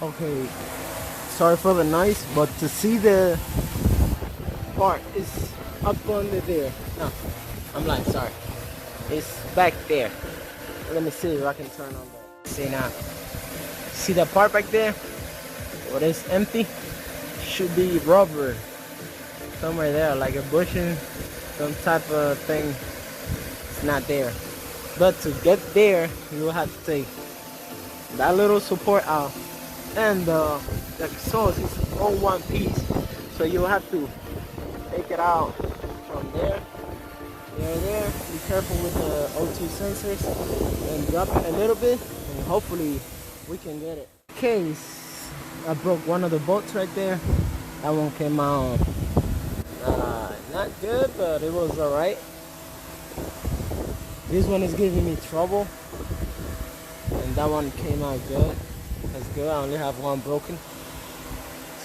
Okay, sorry for the noise, but to see the part is up under there. No, I'm lying, sorry. It's back there. Let me see if I can turn on that. See now. See that part back there? What is empty? Should be rubber. Somewhere there, like a bushing, some type of thing. It's not there. But to get there, you will have to take that little support out. And the exhaust is on one piece. So you have to take it out from there. There. Be careful with the O2 sensors and drop it a little bit, and hopefully we can get it. In case I broke one of the bolts right there. That one came out not good, but it was alright. This one is giving me trouble, and that one came out good. That's good. I only have one broken.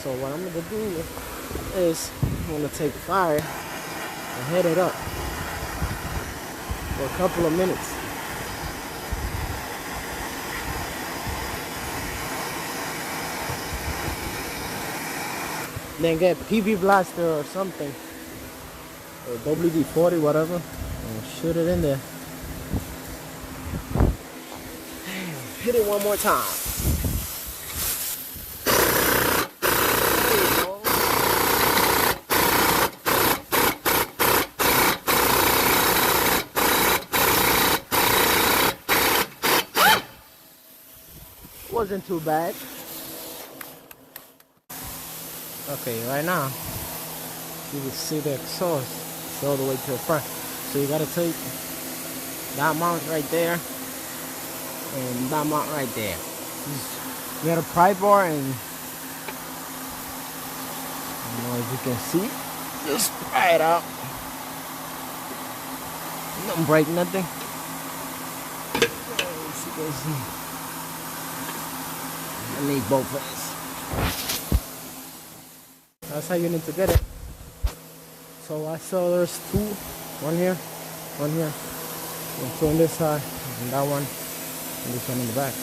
So what I'm gonna do is I'm gonna take fire and heat it up for a couple of minutes. Then get PB blaster or something, or WD-40, whatever, and shoot it in there. Hit it one more time. Wasn't too bad. Okay, right now you can see the exhaust. It's all the way to the front. So you gotta take that mount right there and that mount right there. You got a pry bar, and I don't know if you can see. Just pry it out. Don't break nothing. I need both of these. That's how you need to get it. So I saw there's two. One here, and two on this side, and that one, and this one in the back.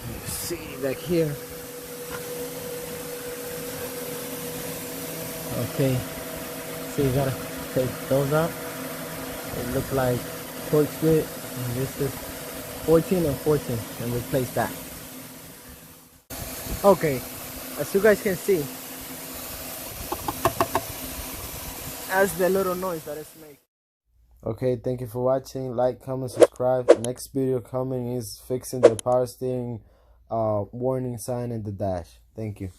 You see back here. Okay, so you gotta take those out. It looks like torque split, and this is 14 and 14, and replace that. Okay, as you guys can see, that's the little noise that it's making. Okay, thank you for watching. Like, comment, subscribe. Next video coming is fixing the power steering warning sign in the dash. Thank you.